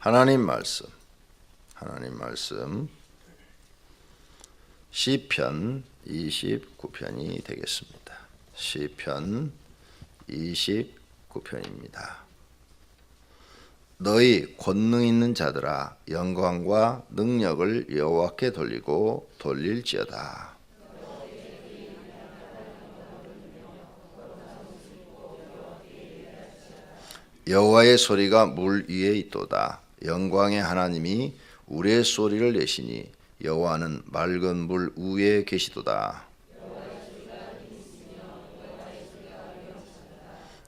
하나님 말씀 시편 29편이 되겠습니다. 시편 29편입니다. 너희 권능 있는 자들아 영광과 능력을 여호와께 돌리고 돌릴지어다. 여호와의 소리가 물 위에 있도다. 영광의 하나님이 우레의 소리를 내시니 여호와는 맑은 물 위에 계시도다.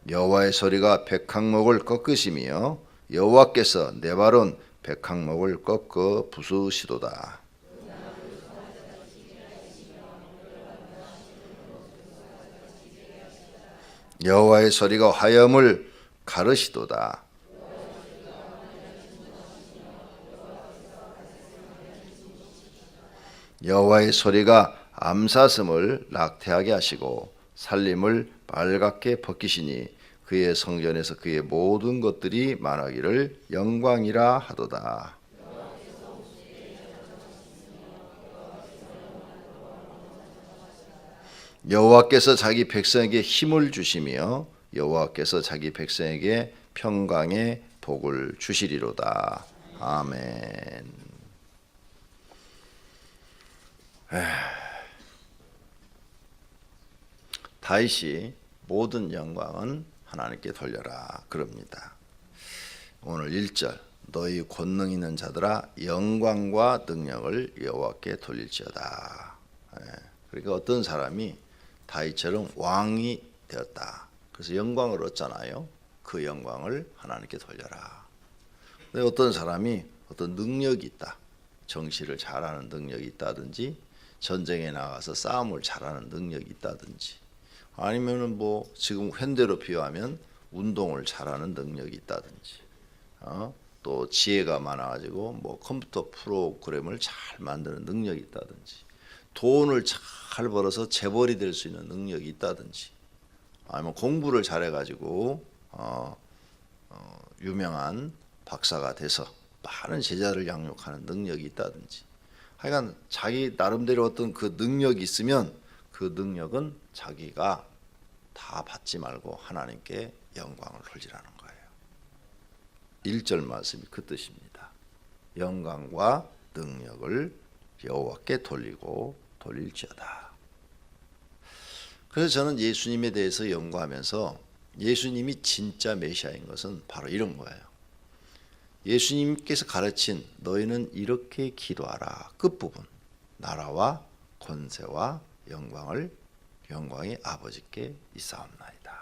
여호와의 소리가 백항목을 꺾으시며 여호와께서 네바론 백항목을 꺾어 부수시도다. 여호와의 소리가 화염을 가르시도다. 여호와의 소리가 암사슴을 낙태하게 하시고 살림을 빨갛게 벗기시니 그의 성전에서 그의 모든 것들이 만하기를 영광이라 하도다. 여호와께서 자기 백성에게 힘을 주시며 여호와께서 자기 백성에게 평강의 복을 주시리로다. 아멘. 다윗이 모든 영광은 하나님께 돌려라 그럽니다. 오늘 1절 너희 권능 있는 자들아 영광과 능력을 여호와께 돌릴지어다. 그러니까 어떤 사람이 다윗처럼 왕이 되었다. 그래서 영광을 얻잖아요. 그 영광을 하나님께 돌려라. 근데 어떤 사람이 어떤 능력이 있다. 정치를 잘하는 능력이 있다든지 전쟁에 나가서 싸움을 잘하는 능력이 있다든지 아니면은 뭐 지금 현대로 비유하면 운동을 잘하는 능력이 있다든지 또 지혜가 많아가지고 뭐 컴퓨터 프로그램을 잘 만드는 능력이 있다든지 돈을 잘 벌어서 재벌이 될 수 있는 능력이 있다든지 아니면 공부를 잘해가지고 유명한 박사가 돼서 많은 제자를 양육하는 능력이 있다든지 하여간 자기 나름대로 어떤 그 능력이 있으면 그 능력은 자기가 다 받지 말고 하나님께 영광을 돌리라는 거예요. 1절 말씀이 그 뜻입니다. 영광과 능력을 여호와께 돌리고 돌릴지어다. 그래서 저는 예수님에 대해서 연구하면서 예수님이 진짜 메시아인 것은 바로 이런 거예요. 예수님께서 가르친 너희는 이렇게 기도하라 끝부분 나라와 권세와 영광이 아버지께 있사옵나이다.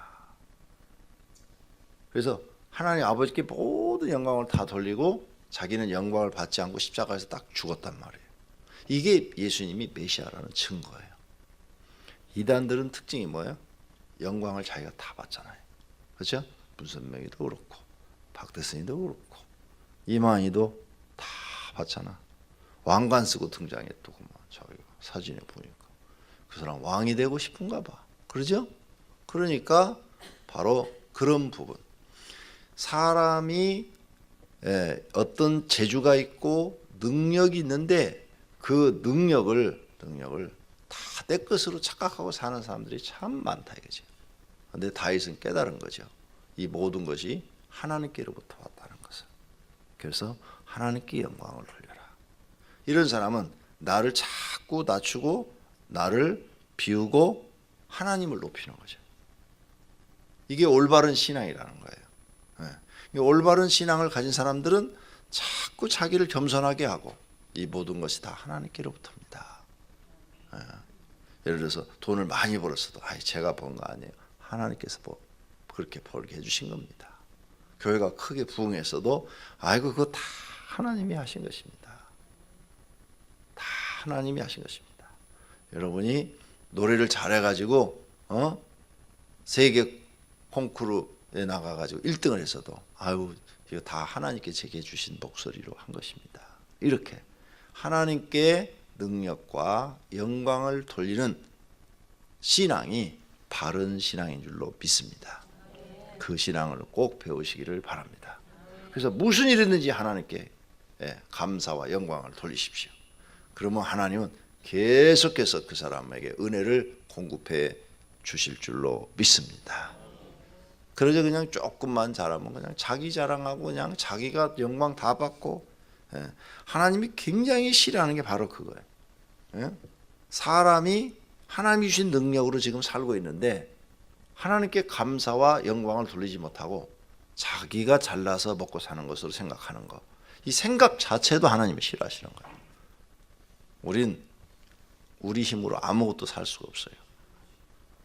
그래서 하나님 아버지께 모든 영광을 다 돌리고 자기는 영광을 받지 않고 십자가에서 딱 죽었단 말이에요. 이게 예수님이 메시아라는 증거예요. 이단들은 특징이 뭐예요? 영광을 자기가 다 받잖아요. 그렇죠? 문선명이도 그렇고 박대선이도 그렇고 이만희도 다 받잖아. 왕관 쓰고 등장했더구만. 자기가 사진에 보니까 그 사람 왕이 되고 싶은가 봐. 그러죠? 그러니까 바로 그런 부분. 사람이 어떤 재주가 있고 능력이 있는데 그 능력을 다 내 것으로 착각하고 사는 사람들이 참 많다 이거죠. 그런데 다윗은 깨달은 거죠. 이 모든 것이 하나님께로부터 왔다는 것을. 그래서 하나님께 영광을 돌려라. 이런 사람은 나를 자꾸 낮추고 나를 비우고 하나님을 높이는 거죠. 이게 올바른 신앙이라는 거예요. 이 올바른 신앙을 가진 사람들은 자꾸 자기를 겸손하게 하고 이 모든 것이 다 하나님께로부터입니다. 예를 들어서 돈을 많이 벌었어도 제가 번 거 아니에요. 하나님께서 그렇게 벌게 해주신 겁니다. 교회가 크게 부흥했어도 그거 다 하나님이 하신 것입니다. 다 하나님이 하신 것입니다. 여러분이 노래를 잘해가지고 세계 콩쿠르에 나가가지고 1등을 했어도 이거 다 하나님께 제게 주신 목소리로 한 것입니다. 이렇게 하나님께 능력과 영광을 돌리는 신앙이 바른 신앙인 줄로 믿습니다. 그 신앙을 꼭 배우시기를 바랍니다. 그래서 무슨 일이든지 하나님께 감사와 영광을 돌리십시오. 그러면 하나님은 계속해서 그 사람에게 은혜를 공급해 주실 줄로 믿습니다. 그러죠. 그냥 조금만 잘하면 그냥 자기 자랑하고 그냥 자기가 영광 다 받고, 하나님이 굉장히 싫어하는 게 바로 그거예요. 사람이 하나님이 주신 능력으로 지금 살고 있는데 하나님께 감사와 영광을 돌리지 못하고 자기가 잘나서 먹고 사는 것으로 생각하는 거, 이 생각 자체도 하나님이 싫어하시는 거예요. 우린 우리 힘으로 아무것도 살 수가 없어요.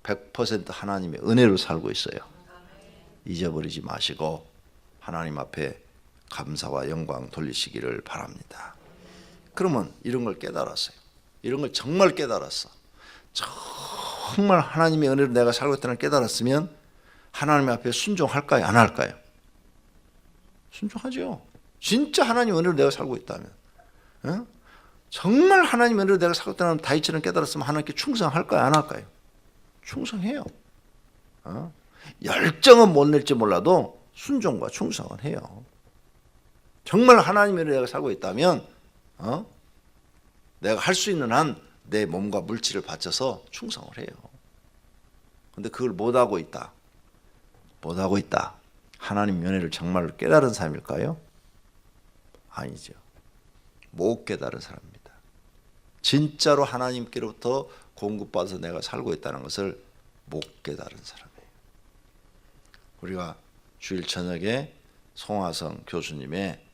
100% 하나님의 은혜로 살고 있어요. 잊어버리지 마시고 하나님 앞에 감사와 영광 돌리시기를 바랍니다. 그러면 이런 걸 깨달았어요. 이런 걸 정말 깨달았어. 정말 하나님의 은혜로 내가 살고 있다는 걸 깨달았으면 하나님 앞에 순종할까요? 안 할까요? 순종하죠. 진짜 하나님 은혜로 내가 살고 있다면, 정말 하나님 은혜로 내가 살고 있다는 다윗처럼 깨달았으면 하나님께 충성할까요? 안 할까요? 충성해요. 열정은 못 낼지 몰라도 순종과 충성은 해요. 정말 하나님의 은혜로 내가 살고 있다면 내가 할 수 있는 한 내 몸과 물질을 바쳐서 충성을 해요. 근데 그걸 못하고 있다. 못하고 있다. 하나님 은혜를 정말 깨달은 사람일까요? 아니죠. 못 깨달은 사람입니다. 진짜로 하나님께로부터 공급받아서 내가 살고 있다는 것을 못 깨달은 사람이에요. 우리가 주일 저녁에 송화성 교수님의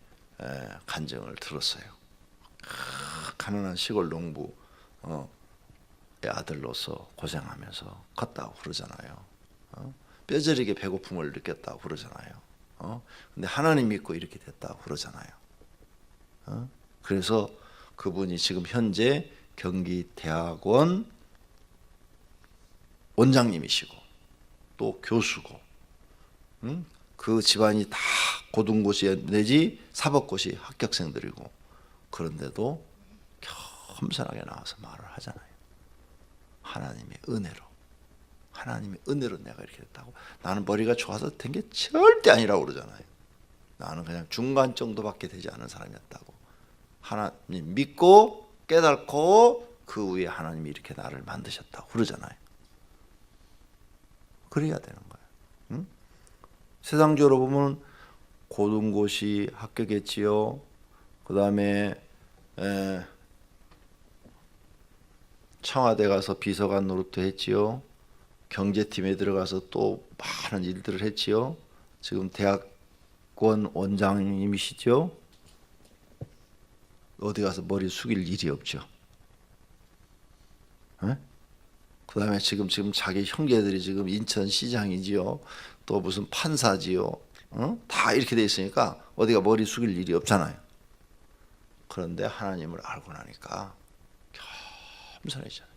간증을 들었어요. 가난한 시골 농부 아들로서 고생하면서 컸다고 그러잖아요. 뼈저리게 배고픔을 느꼈다고 그러잖아요. 근데 하나님 믿고 이렇게 됐다고 그러잖아요. 그래서 그분이 지금 현재 경기대학원 원장님이시고 또 교수고, 그 집안이 다 고등고시 내지 사법고시 합격생들이고, 그런데도 겸손하게 나와서 말을 하잖아요. 하나님의 은혜로 내가 이렇게 됐다고. 나는 머리가 좋아서 된 게 절대 아니라고 그러잖아요. 나는 그냥 중간 정도밖에 되지 않은 사람이었다고. 하나님 믿고 깨닫고 그 위에 하나님이 이렇게 나를 만드셨다고 그러잖아요. 그래야 되는 거예요. 세상적으로 보면 고등고시 합격했지요. 그 다음에 청와대 가서 비서관 노릇도 했지요. 경제팀에 들어가서 또 많은 일들을 했지요. 지금 대학원 원장님이시죠. 어디 가서 머리 숙일 일이 없죠. 그 다음에 지금 자기 형제들이 지금 인천시장이지요. 또 무슨 판사지요. 다 이렇게 돼 있으니까 어디가 머리 숙일 일이 없잖아요. 그런데 하나님을 알고 나니까 겸손해지잖아요.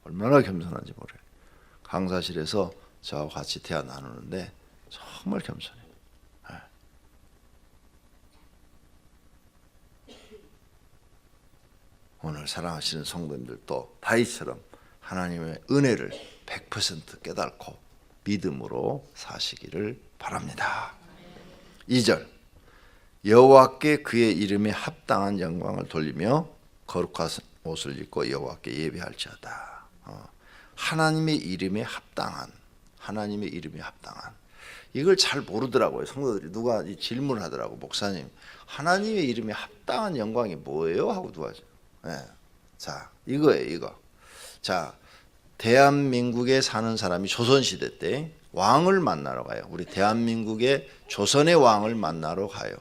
얼마나 겸손한지 모르요. 강사실에서 저하고 같이 대화 나누는데 정말 겸손해요. 오늘 사랑하시는 성도님들도 다윗처럼 하나님의 은혜를 100% 깨닫고 믿음으로 사시기를 바랍니다. 2절, 여호와께 그의 이름에 합당한 영광을 돌리며 거룩한 옷을 입고 여호와께 예배할지어다. 하나님의 이름에 합당한, 이걸 잘 모르더라고요. 성도들이 누가 질문을 하더라고. 목사님, 하나님의 이름에 합당한 영광이 뭐예요? 하고 누가 자, 이거예요. 이거. 자, 대한민국에 사는 사람이 조선시대 때 왕을 만나러 가요. 우리 대한민국의 조선의 왕을 만나러 가요.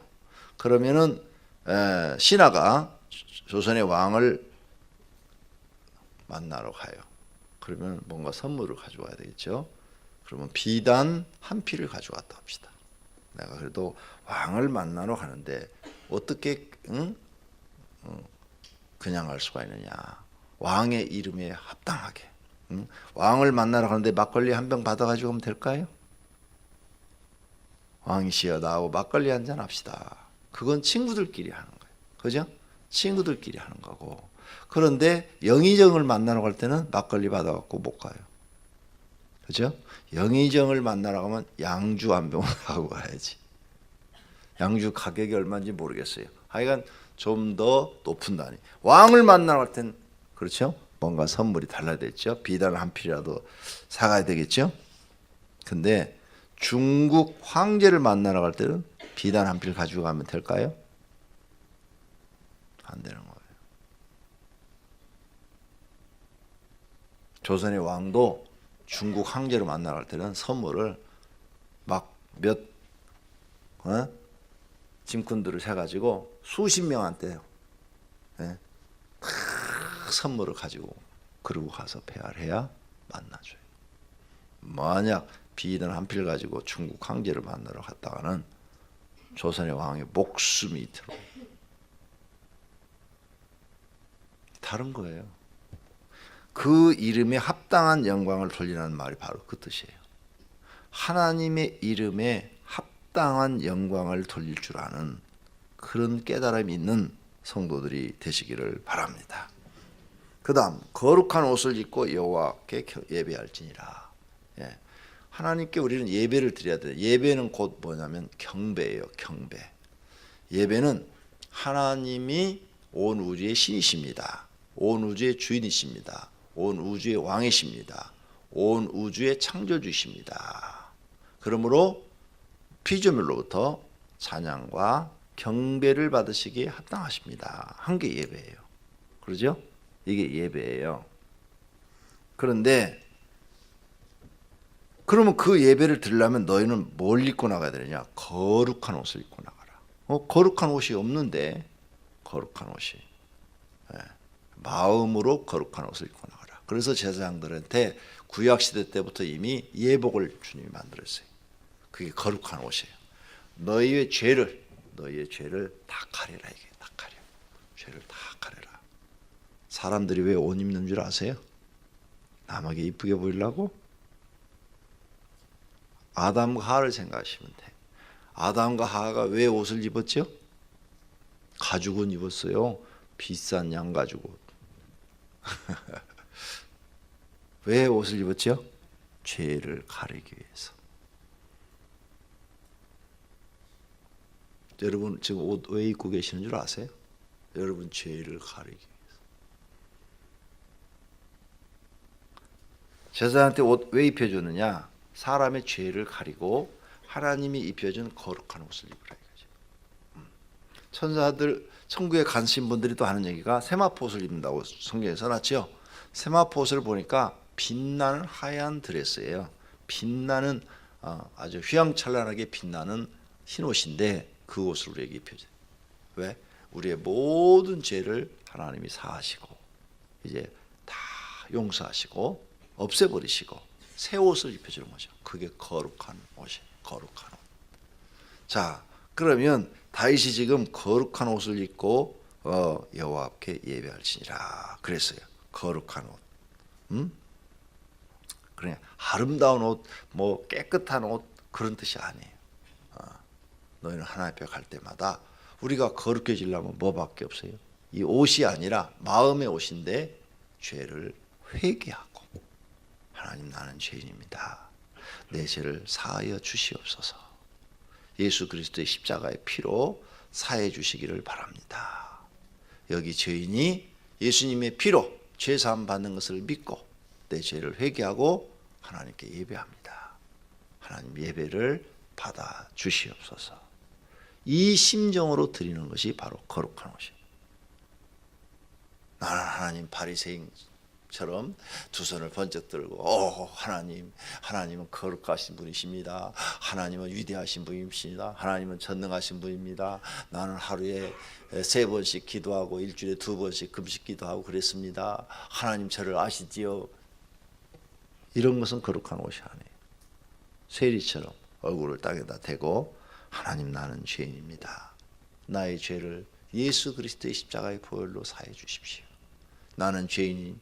그러면은 신하가 조선의 왕을 만나러 가요. 그러면 뭔가 선물을 가져와야 되겠죠. 그러면 비단 한 피를 가져왔다 합시다. 내가 그래도 왕을 만나러 가는데 어떻게 그냥 갈 수가 있느냐. 왕의 이름에 합당하게. 왕을 만나러 가는데 막걸리 한 병 받아가지고 오면 될까요? 왕이시여 나하고 막걸리 한잔 합시다. 그건 친구들끼리 하는 거예요. 그죠? 친구들끼리 하는 거고. 그런데 영의정을 만나러 갈 때는 막걸리 받아갖고 못 가요. 그죠? 영의정을 만나러 가면 양주 한 병을 하고 가야지. 양주 가격이 얼마인지 모르겠어요. 하여간 좀 더 높은 단위. 왕을 만나러 갈 땐 그렇죠? 뭔가 선물이 달라야 됐죠. 비단 한 필이라도 사가야 되겠죠. 근데 중국 황제를 만나러 갈 때는 비단 한 필 가지고 가면 될까요? 안 되는 거예요. 조선의 왕도 중국 황제를 만나러 갈 때는 선물을 막 몇 짐꾼들을 세가지고 수십 명한테 선물을 가지고 그러고 가서 폐하를 해야 만나줘요. 만약 비단 한 필 가지고 중국 황제를 만나러 갔다가는 조선의 왕의 목숨이 들어 다른 거예요. 그 이름에 합당한 영광을 돌리라는 말이 바로 그 뜻이에요. 하나님의 이름에 합당한 영광을 돌릴 줄 아는 그런 깨달음이 있는 성도들이 되시기를 바랍니다. 그 다음 거룩한 옷을 입고 여호와께 예배할지니라. 예. 하나님께 우리는 예배를 드려야 돼요. 예배는 곧 뭐냐면 경배예요. 경배. 예배는 하나님이 온 우주의 신이십니다. 온 우주의 주인이십니다. 온 우주의 왕이십니다. 온 우주의 창조주이십니다. 그러므로 피조물로부터 찬양과 경배를 받으시기에 합당하십니다. 한 게 예배예요. 그러죠? 이게 예배예요. 그런데 그러면 그 예배를 드리려면 너희는 뭘 입고 나가야 되느냐? 거룩한 옷을 입고 나가라. 거룩한 옷이 없는데 거룩한 옷이. 네. 마음으로 거룩한 옷을 입고 나가라. 그래서 제사장들한테 구약시대 때부터 이미 예복을 주님이 만들었어요. 그게 거룩한 옷이에요. 너희의 죄를 다 가려라. 이게 다 가려. 죄를 다 가려라. 사람들이 왜 옷 입는 줄 아세요? 남에게 이쁘게 보이려고? 아담과 하와를 생각하시면 돼. 아담과 하와가 왜 옷을 입었죠? 가죽은 입었어요. 비싼 양가죽 옷. 왜 옷을 입었죠? 죄를 가리기 위해서. 여러분 지금 옷 왜 입고 계시는 줄 아세요? 여러분 죄를 가리기 위해서. 제사장한테 옷 왜 입혀주느냐? 사람의 죄를 가리고 하나님이 입혀준 거룩한 옷을 입으라 이거죠. 천사들 천국에 가신 분들이 또 하는 얘기가 세마포 옷을 입는다고 성경에 써놨죠. 세마포 옷을 보니까 빛나는 하얀 드레스예요. 빛나는 아주 휘황찬란하게 빛나는 흰 옷인데 그 옷을 우리에게 입혀줘요. 왜? 우리의 모든 죄를 하나님이 사하시고 이제 다 용서하시고 없애버리시고 새 옷을 입혀주는 거죠. 그게 거룩한 옷이에요. 거룩한 옷. 자, 그러면 다윗이 지금 거룩한 옷을 입고 여호와 앞에 예배할지니라 그랬어요. 거룩한 옷. 그냥 아름다운 옷, 뭐 깨끗한 옷 그런 뜻이 아니에요. 너희는 하나님 앞에 갈 때마다 우리가 거룩해지려면 뭐밖에 없어요? 이 옷이 아니라 마음의 옷인데 죄를 회개하고 하나님 나는 죄인입니다. 내 죄를 사하여 주시옵소서. 예수 그리스도의 십자가의 피로 사해 주시기를 바랍니다. 여기 죄인이 예수님의 피로 죄 사함 받는 것을 믿고 내 죄를 회개하고 하나님께 예배합니다. 하나님 예배를 받아 주시옵소서. 이 심정으로 드리는 것이 바로 거룩한 옷이에요. 나는 하나님 바리새인처럼 두 손을 번쩍 들고 하나님은 거룩하신 분이십니다. 하나님은 위대하신 분이십니다. 하나님은 전능하신 분입니다. 나는 하루에 3번씩 기도하고 일주일에 2번씩 금식 기도하고 그랬습니다. 하나님 저를 아시지요. 이런 것은 거룩한 옷이 아니에요. 세리처럼 얼굴을 땅에다 대고 하나님 나는 죄인입니다. 나의 죄를 예수 그리스도의 십자가의 보혈로 사해 주십시오. 나는 죄인인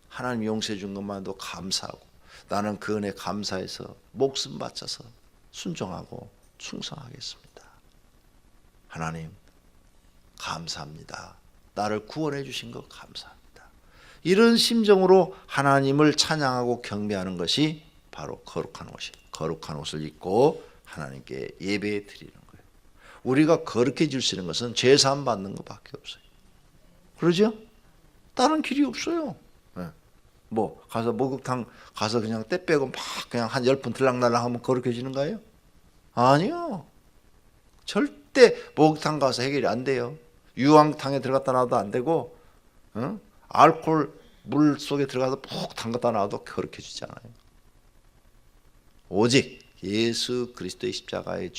하나님 용서해 준 것만도 감사하고 나는 그 은혜 감사해서 목숨 바쳐서 순종하고 충성하겠습니다. 하나님 감사합니다. 나를 구원해 주신 것 감사합니다. 이런 심정으로 하나님을 찬양하고 경배하는 것이 바로 거룩한 옷이에요. 거룩한 옷을 입고 하나님께 예배 드리는 거예요. 우리가 거룩해질 수 있는 것은 제사함 받는 것밖에 없어요. 그러죠? 다른 길이 없어요. 네. 뭐 가서 목욕탕 가서 그냥 때 빼고 막 그냥 한 10분 들락날락 하면 거룩해지는 거예요? 아니요. 절대 목욕탕 가서 해결이 안 돼요. 유황탕에 들어갔다 나와도 안 되고, 알코올 물 속에 들어가서 푹 담갔다 나와도 거룩해지지 않아요. 오직 예수 그리스도의 십자가의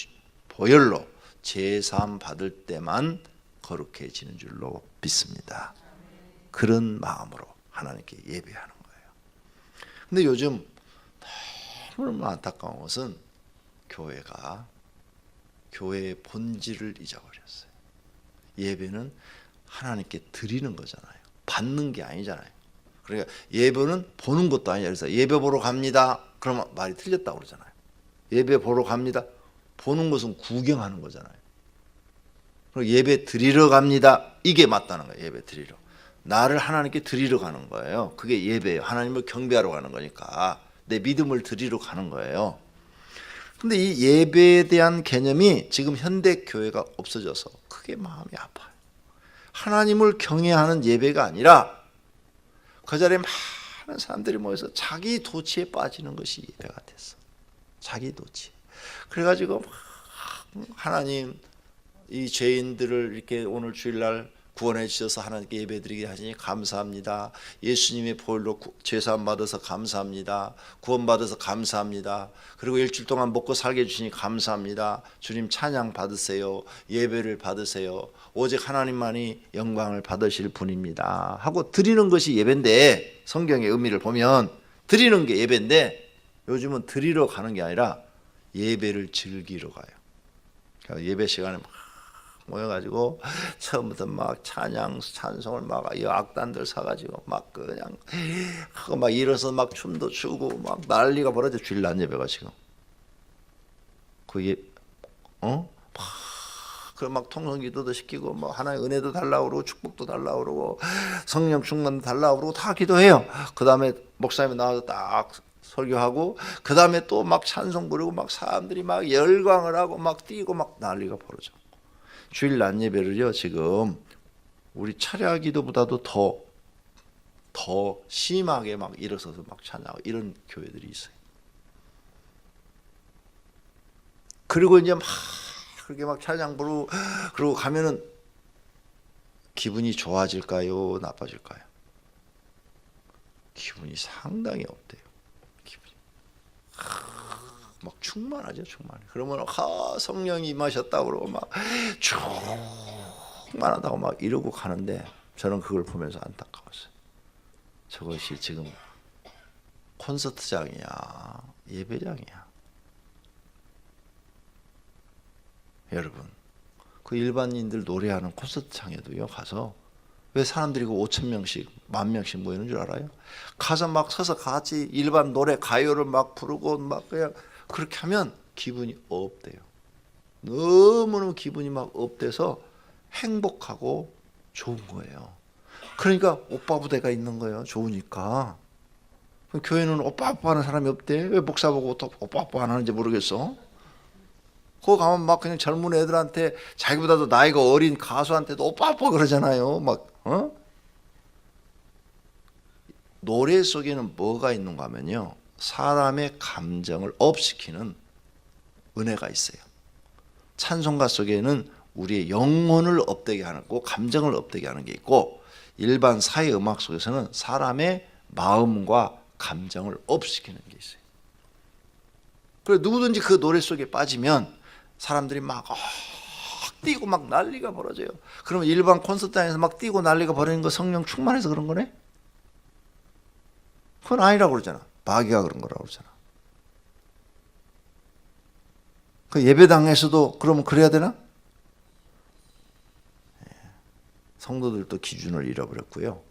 보혈로 제사함 받을 때만 거룩해지는 줄로 믿습니다. 그런 마음으로 하나님께 예배하는 거예요. 근데 요즘 너무 안타까운 것은 교회가 교회의 본질을 잊어버렸어요. 예배는 하나님께 드리는 거잖아요. 받는 게 아니잖아요. 그러니까 예배는 보는 것도 아니야. 그래서 예배 보러 갑니다. 그러면 말이 틀렸다고 그러잖아요. 예배 보러 갑니다. 보는 것은 구경하는 거잖아요. 그리고 예배 드리러 갑니다. 이게 맞다는 거예요. 예배 드리러. 나를 하나님께 드리러 가는 거예요. 그게 예배예요. 하나님을 경배하러 가는 거니까. 내 믿음을 드리러 가는 거예요. 근데 이 예배에 대한 개념이 지금 현대 교회가 없어져서 크게 마음이 아파요. 하나님을 경외하는 예배가 아니라 그 자리에 많은 사람들이 모여서 자기 도취에 빠지는 것이 예배가 됐어. 자기 도취. 그래가지고 막 하나님 이 죄인들을 이렇게 오늘 주일날 구원해 주셔서 하나님께 예배드리게 하시니 감사합니다. 예수님의 보혈로 죄사함 받아서 감사합니다. 구원 받아서 감사합니다. 그리고 일주일 동안 먹고 살게 해주시니 감사합니다. 주님 찬양 받으세요. 예배를 받으세요. 오직 하나님만이 영광을 받으실 분입니다 하고 드리는 것이 예배인데, 성경의 의미를 보면 드리는 게 예배인데 요즘은 드리러 가는 게 아니라 예배를 즐기러 가요. 그러니까 예배 시간에 막 모여가지고 처음부터 막 찬송을 막 악단들 사가지고 막 그냥 하고 막 일어서 막 춤도 추고 막 난리가 벌어져. 주일날 예배가 지금 그게 막 통성기도도 시키고 뭐 하나의 은혜도 달라고 그러고 축복도 달라고 그러고 성령 충만도 달라고 그러고 다 기도해요. 그 다음에 목사님이 나와서 딱 설교하고 그 다음에 또 막 찬송 부르고 막 사람들이 막 열광을 하고 막 뛰고 막 난리가 벌어져. 주일 낮 예배를요, 지금 우리 차례 기도보다도 더 심하게 막 일어서서 막 찬양하고 이런 교회들이 있어요. 그리고 이제 막 그렇게 막 찬양 부르고 그러고 가면은 기분이 좋아질까요? 나빠질까요? 기분이 상당히 없대요. 기분이 막 충만하죠, 충만해. 그러면 성령이 임하셨다고 그러고 막 충만하다고 막 이러고 가는데 저는 그걸 보면서 안타까웠어요. 저것이 지금 콘서트장이야, 예배장이야. 여러분, 그 일반인들 노래하는 콘서트장에도요 가서 왜 사람들이 그 5,000명씩 10,000명씩 모이는 줄 알아요? 가서 막 서서 같이 일반 노래 가요를 막 부르고 막 그냥 그렇게 하면 기분이 업돼요. 너무너무 기분이 막 업돼서 행복하고 좋은 거예요. 그러니까 오빠 부대가 있는 거예요. 좋으니까. 교회는 오빠 하는 사람이 없대. 왜 목사 보고 또 오빠 안 하는지 모르겠어. 거기 가면 막 그냥 젊은 애들한테 자기보다도 나이가 어린 가수한테도 오빠 그러잖아요. 막 노래 속에는 뭐가 있는가 하면요, 사람의 감정을 업시키는 은혜가 있어요. 찬송가 속에는 우리의 영혼을 업되게 하는 거, 감정을 업되게 하는 게 있고, 일반 사회 음악 속에서는 사람의 마음과 감정을 업시키는 게 있어요. 그래 누구든지 그 노래 속에 빠지면 사람들이 막 뛰고 막 난리가 벌어져요. 그러면 일반 콘서트장에서 막 뛰고 난리가 벌어지는 거 성령 충만해서 그런 거네? 그건 아니라고 그러잖아. 마귀가 그런 거라고 그러잖아. 그 예배당에서도 그러면 그래야 되나? 성도들도 기준을 잃어버렸고요.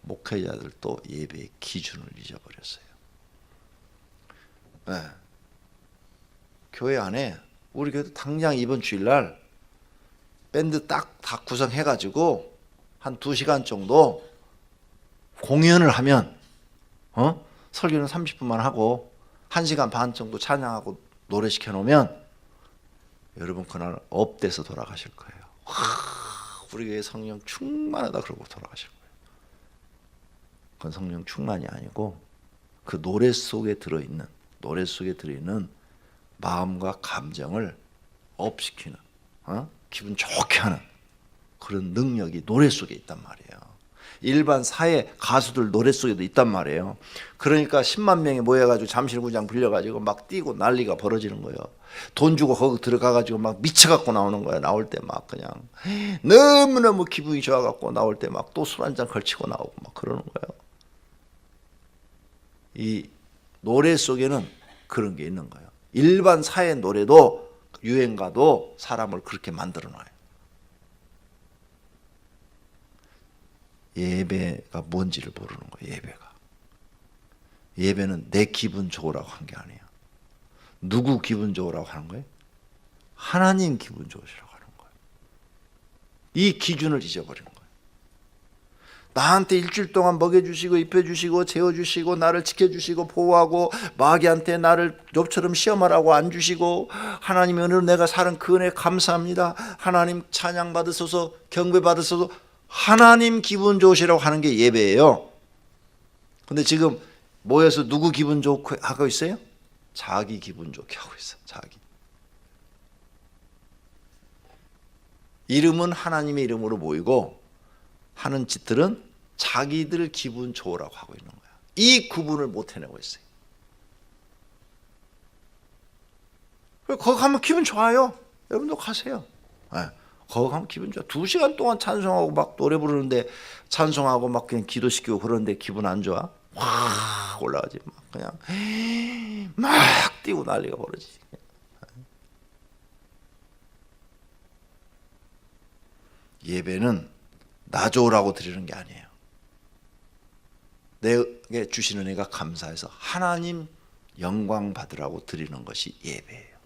목회자들도 예배의 기준을 잊어버렸어요. 네. 교회 안에 우리 교회도 당장 이번 주일날 밴드 딱 다 구성해가지고 한 2시간 정도 공연을 하면 설교는 30분만 하고 1시간 반 정도 찬양하고 노래 시켜놓으면 여러분 그날 업돼서 돌아가실 거예요. 와, 우리 교회 성령 충만하다 그러고 돌아가실 거예요. 그건 성령 충만이 아니고 그 노래 속에 들어있는 마음과 감정을 업시키는, 기분 좋게 하는 그런 능력이 노래 속에 있단 말이에요. 일반 사회 가수들 노래 속에도 있단 말이에요. 그러니까 10만 명이 모여가지고 잠실구장 빌려가지고 막 뛰고 난리가 벌어지는 거예요. 돈 주고 거기 들어가가지고 막 미쳐갖고 나오는 거예요. 나올 때 막 그냥 너무너무 기분이 좋아갖고 나올 때 막 또 술 한잔 걸치고 나오고 막 그러는 거예요. 이 노래 속에는 그런 게 있는 거예요. 일반 사회 노래도 유행가도 사람을 그렇게 만들어 놔요. 예배가 뭔지를 모르는 거예요. 예배는 내 기분 좋으라고 한 게 아니에요. 누구 기분 좋으라고 하는 거예요? 하나님 기분 좋으시라고 하는 거예요. 이 기준을 잊어버린 거예요. 나한테 일주일 동안 먹여주시고 입혀주시고 재워주시고 나를 지켜주시고 보호하고 마귀한테 나를 욥처럼 시험하라고 안 주시고 하나님의 은혜로 내가 사는 그 은혜 감사합니다. 하나님 찬양 받으소서, 경배 받으소서. 하나님 기분 좋으시라고 하는 게 예배예요. 근데 지금 모여서 누구 기분 좋게 하고 있어요? 자기 기분 좋게 하고 있어. 자기. 이름은 하나님의 이름으로 모이고 하는 짓들은 자기들 기분 좋으라고 하고 있는 거야. 이 구분을 못 해내고 있어요. 거기 가면 기분 좋아요. 여러분도 가세요. 네. 거기 가면 기분 좋아. 2시간 동안 찬송하고 막 노래 부르는데 찬송하고 막 그냥 기도시키고 그러는데 기분 안 좋아? 확 올라가지. 막 그냥 막 뛰고 난리가 벌어지지. 예배는 나 좋으라고 드리는 게 아니에요. 내게 주시는 은혜가 감사해서 하나님 영광 받으라고 드리는 것이 예배예요.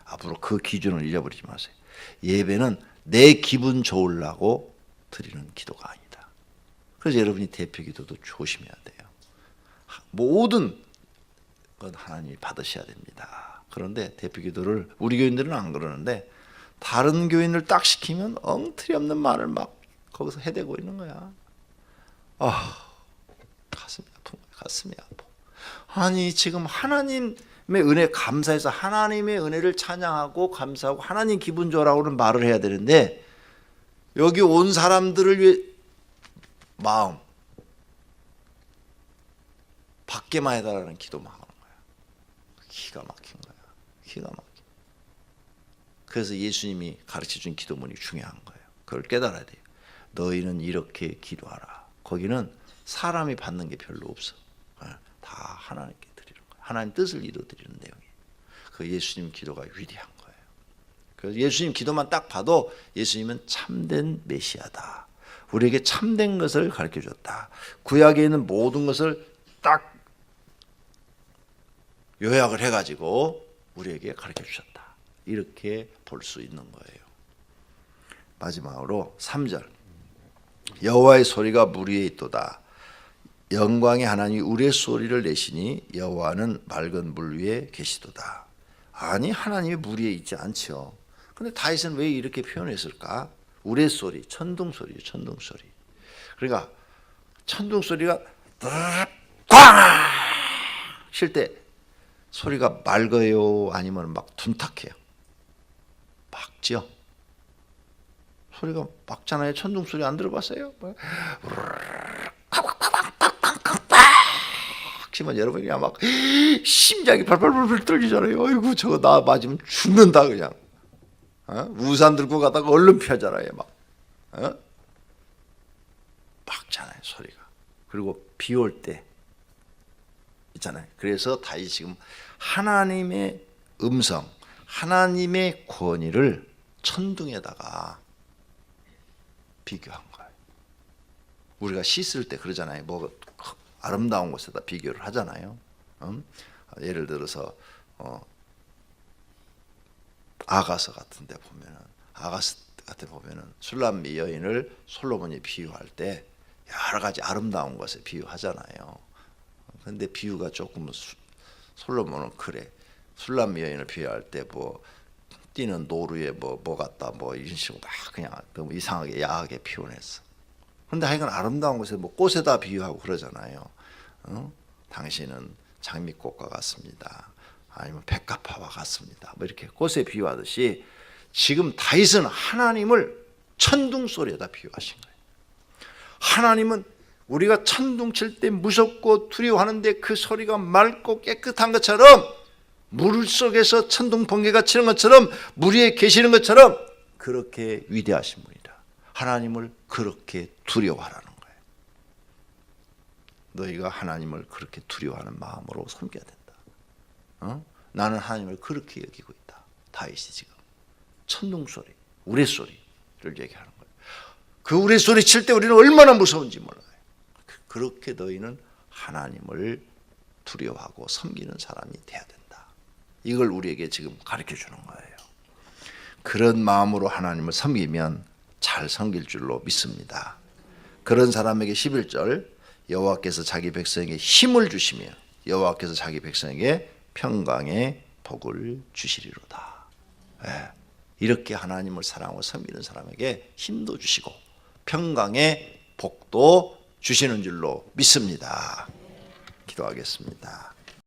앞으로 그 기준을 잊어버리지 마세요. 예배는 내 기분 좋으려고 드리는 기도가 아니다. 그래서 여러분이 대표 기도도 조심해야 돼요. 모든 건 하나님이 받으셔야 됩니다. 그런데 대표 기도를 우리 교인들은 안 그러는데 다른 교인을 딱 시키면 엉터리 없는 말을 막 거기서 해대고 있는 거야. 가슴이 아픈 거야. 가슴이 아파. 아니 지금 하나님의 은혜 감사해서 하나님의 은혜를 찬양하고 감사하고 하나님 기분 좋으라고는 말을 해야 되는데 여기 온 사람들을 위해 마음 받게만 해달라는 기도만 하는 거야. 기가 막힌 거야. 기가 막힌. 그래서 예수님이 가르쳐준 기도문이 중요한 거예요. 그걸 깨달아야 돼요. 너희는 이렇게 기도하라. 거기는 사람이 받는 게 별로 없어. 다 하나님께 드리는 거예요. 하나님 뜻을 이루어드리는 내용이에요. 그 예수님 기도가 위대한 거예요. 그래서 예수님 기도만 딱 봐도 예수님은 참된 메시아다. 우리에게 참된 것을 가르쳐줬다. 구약에 있는 모든 것을 딱 요약을 해가지고 우리에게 가르쳐주셨다. 이렇게 볼 수 있는 거예요. 마지막으로 3절 여호와의 소리가 물 위에 있도다. 영광의 하나님이 우리의 소리를 내시니 여호와는 맑은 물 위에 계시도다. 아니 하나님이 물 위에 있지 않죠. 근데 다윗은 왜 이렇게 표현했을까? 우레 소리, 천둥 소리예요. 천둥 소리. 그러니까 천둥 소리가 꽝 칠 때 소리가 맑아요? 아니면 막 둔탁해요? 맑죠. 소리가 맑잖아요. 천둥 소리 안 들어봤어요? 치면 여러분이 막 심장이 발발발발 떨리잖아요. 아이고 저거 나 맞으면 죽는다 그냥. 우산 들고 가다가 얼른 피하잖아요. 막 맑잖아요 소리가. 그리고 비 올 때 있잖아요. 그래서 다윗이 지금 하나님의 음성, 하나님의 권위를 천둥에다가 비교한 거예요. 우리가 씻을 때 그러잖아요. 뭐 아름다운 곳에다 비교를 하잖아요. 예를 들어서 아가서 같은 데 보면은 아가서 같은 데 보면은 술람미 여인을 솔로몬이 비유할 때 여러 가지 아름다운 것에 비유하잖아요. 근데 비유가 조금 솔로몬은 그래. 술람미 여인을 비유할 때 뭐 뛰는 노루에 뭐 같다 뭐 이런 식으로 막 그냥 너무 이상하게 야하게 표현했어. 근데 하여간 아름다운 곳에 뭐 꽃에다 비유하고 그러잖아요. 당신은 장미꽃과 같습니다. 아니면 백합화와 같습니다. 뭐 이렇게 꽃에 비유하듯이 지금 다윗은 하나님을 천둥 소리에다 비유하신 거예요. 하나님은 우리가 천둥 칠 때 무섭고 두려워하는데 그 소리가 맑고 깨끗한 것처럼 물 속에서 천둥 번개가 치는 것처럼 물 위에 계시는 것처럼 그렇게 위대하신 분이다. 하나님을 그렇게 두려워하라는 거예요. 너희가 하나님을 그렇게 두려워하는 마음으로 섬겨야 된다. 나는 하나님을 그렇게 여기고 있다. 다윗이 지금 천둥 소리, 우레소리를 얘기하는 거예요. 그 우레소리 칠 때 우리는 얼마나 무서운지 몰라요. 그렇게 너희는 하나님을 두려워하고 섬기는 사람이 돼야 된다. 이걸 우리에게 지금 가르쳐 주는 거예요. 그런 마음으로 하나님을 섬기면 잘 섬길 줄로 믿습니다. 그런 사람에게 11절 여호와께서 자기 백성에게 힘을 주시며 여호와께서 자기 백성에게 평강의 복을 주시리로다. 이렇게 하나님을 사랑하고 섬기는 사람에게 힘도 주시고 평강의 복도 주시는 줄로 믿습니다. 기도하겠습니다.